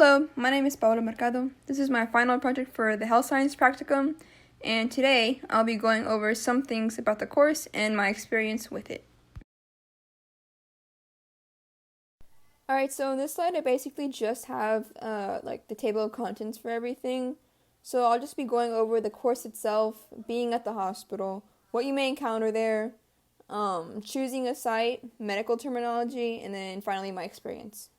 Hello, my name is Paola Mercado. This is my final project for the Health Science Practicum, and today I'll be going over some things about the course and my experience with it. Alright, so in this slide I basically just have the table of contents for everything. So I'll just be going over the course itself, being at the hospital, what you may encounter there, choosing a site, medical terminology, and then finally my experience.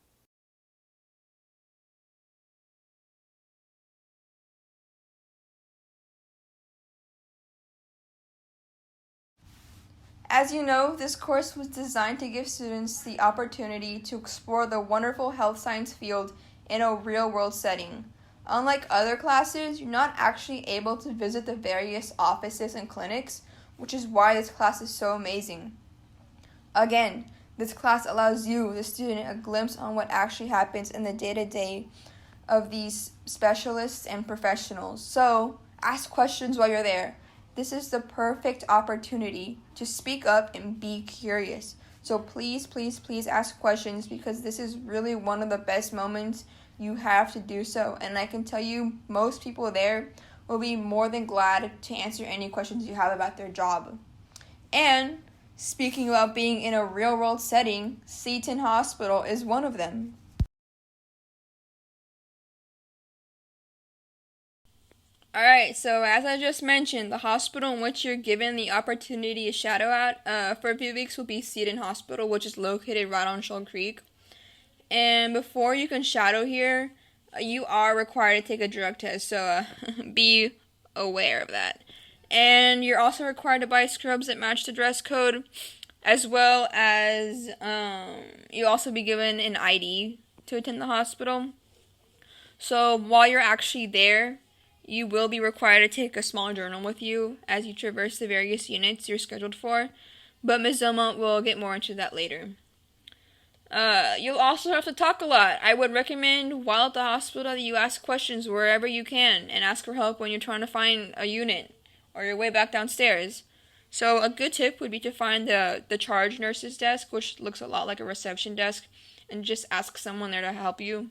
As you know, this course was designed to give students the opportunity to explore the wonderful health science field in a real-world setting. Unlike other classes, you're not actually able to visit the various offices and clinics, which is why this class is so amazing. Again, this class allows you, the student, a glimpse on what actually happens in the day-to-day of these specialists and professionals. So, ask questions while you're there. This is the perfect opportunity to speak up and be curious. So please ask questions, because this is really one of the best moments you have to do so. And I can tell you, most people there will be more than glad to answer any questions you have about their job. And speaking about being in a real-world setting, Seton Hospital is one of them. Alright, so as I just mentioned, the hospital in which you're given the opportunity to shadow at for a few weeks will be Seton Hospital, which is located right on Shoal Creek. And before you can shadow here, you are required to take a drug test, so be aware of that. And you're also required to buy scrubs that match the dress code, as well as you'll also be given an ID to attend the hospital. So while you're actually there, you will be required to take a small journal with you as you traverse the various units you're scheduled for, but Ms. Zoma will get more into that later. You'll also have to talk a lot. I would recommend while at the hospital that you ask questions wherever you can and ask for help when you're trying to find a unit or your way back downstairs. So a good tip would be to find the charge nurse's desk, which looks a lot like a reception desk, and just ask someone there to help you.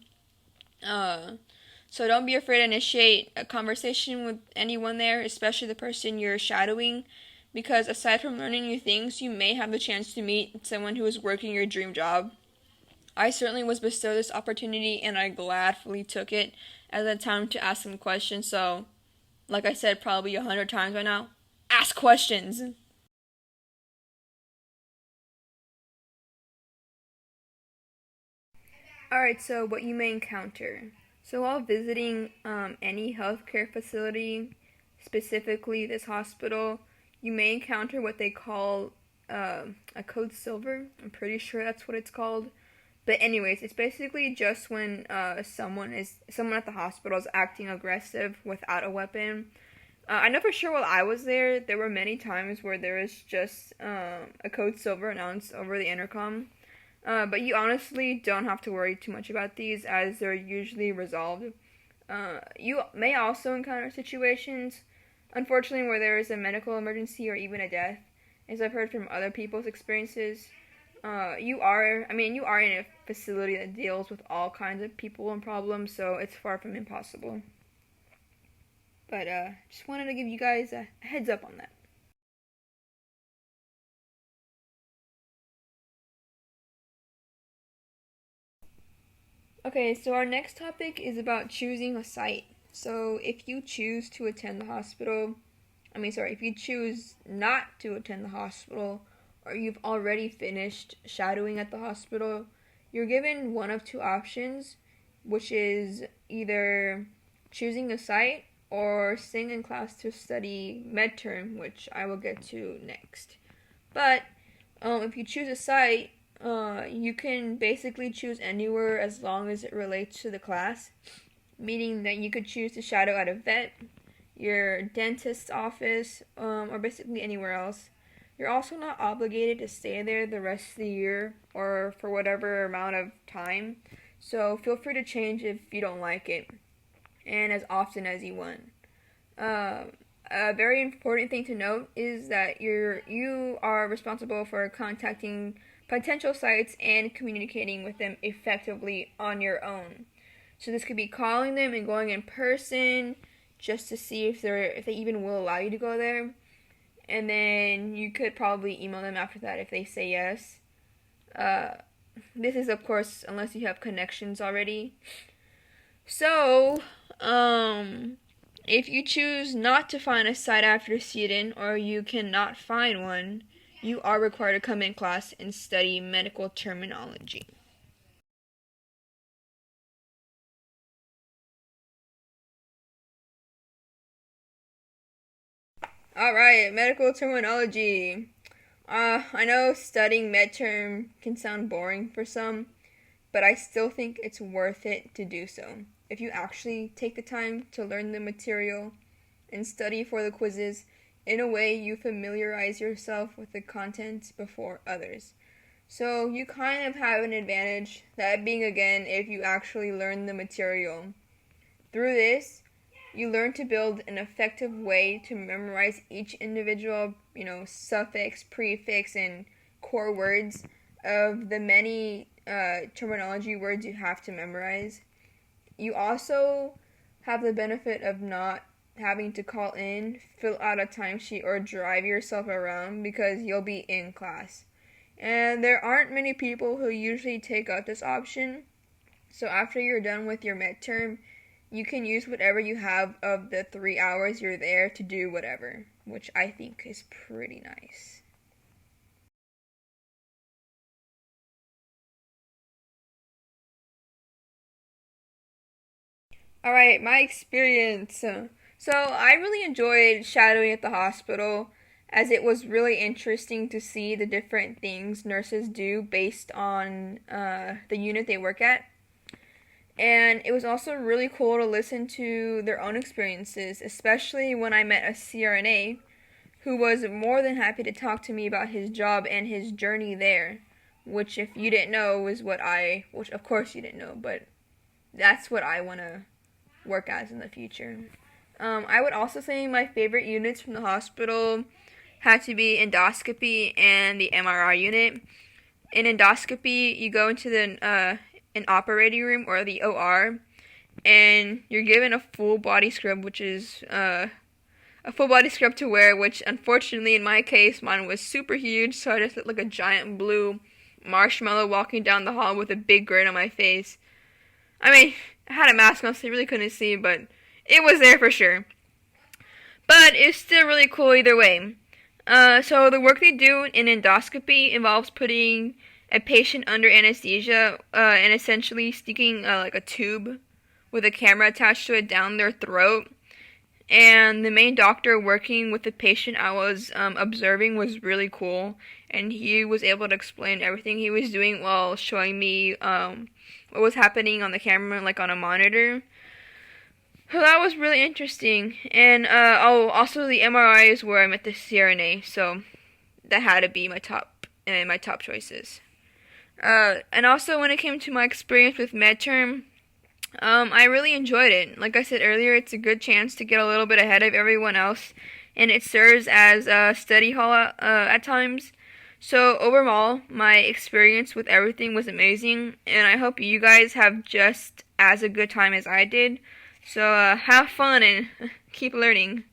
So don't be afraid to initiate a conversation with anyone there, especially the person you're shadowing, because aside from learning new things, you may have the chance to meet someone who is working your dream job. I certainly was bestowed this opportunity, and I gladly took it as a time to ask some questions. So, like I said probably 100 times by now, ask questions! Alright, so what you may encounter. So while visiting any healthcare facility, specifically this hospital, you may encounter what they call a code silver. I'm pretty sure that's what it's called. But anyways, it's basically just when someone at the hospital is acting aggressive without a weapon. I know for sure while I was there were many times where there was just a code silver announced over the intercom. But you honestly don't have to worry too much about these, as they're usually resolved. You may also encounter situations, unfortunately, where there is a medical emergency or even a death, as I've heard from other people's experiences. You are in a facility that deals with all kinds of people and problems, so it's far from impossible. But just wanted to give you guys a heads up on that. Okay, so our next topic is about choosing a site. So if you choose to attend the hospital, if you choose not to attend the hospital, or you've already finished shadowing at the hospital, you're given one of two options, which is either choosing a site or staying in class to study midterm, which I will get to next. But if you choose a site, you can basically choose anywhere as long as it relates to the class, meaning that you could choose to shadow at a vet, your dentist's office, or basically anywhere else. You're also not obligated to stay there the rest of the year or for whatever amount of time, so feel free to change if you don't like it, and as often as you want. A very important thing to note is that you are responsible for contacting potential sites and communicating with them effectively on your own. So this could be calling them and going in person just to see if they even will allow you to go there. And then you could probably email them after that if they say yes. This is, of course, unless you have connections already. So, if you choose not to find a site after student, or you cannot find one, you are required to come in class and study medical terminology. Alright, medical terminology. I know studying med term can sound boring for some, but I still think it's worth it to do so. If you actually take the time to learn the material and study for the quizzes, in a way you familiarize yourself with the content before others. So you kind of have an advantage, that being again if you actually learn the material. Through this, you learn to build an effective way to memorize each individual, suffix, prefix, and core words of the many terminology words you have to memorize. You also have the benefit of not having to call in, fill out a timesheet, or drive yourself around because you'll be in class. And there aren't many people who usually take up this option. So after you're done with your midterm, you can use whatever you have of the 3 hours you're there to do whatever, which I think is pretty nice. Alright, my experience. So I really enjoyed shadowing at the hospital, as it was really interesting to see the different things nurses do based on the unit they work at. And it was also really cool to listen to their own experiences, especially when I met a CRNA who was more than happy to talk to me about his job and his journey there, which if you didn't know is which of course you didn't know, but that's what I want to work as in the future. I would also say my favorite units from the hospital had to be endoscopy and the MRI unit. In endoscopy, you go into the an operating room or the OR, and you're given a full body scrub, which is a full body scrub to wear, which unfortunately in my case mine was super huge, so I just looked like a giant blue marshmallow walking down the hall with a big grin on my face. I mean, I had a mask on so you really couldn't see, but it was there for sure. But it's still really cool either way. So the work they do in endoscopy involves putting a patient under anesthesia and essentially sticking like a tube with a camera attached to it down their throat. And the main doctor working with the patient I was observing was really cool, and he was able to explain everything he was doing while showing me what was happening on the camera, like on a monitor. So that was really interesting. And also the MRI is where I met the CRNA, so that had to be my top choices. And also when it came to my experience with MedTerm, I really enjoyed it. Like I said earlier, it's a good chance to get a little bit ahead of everyone else, and it serves as a study hall at times. So overall, my experience with everything was amazing, and I hope you guys have just as a good time as I did. So have fun and keep learning.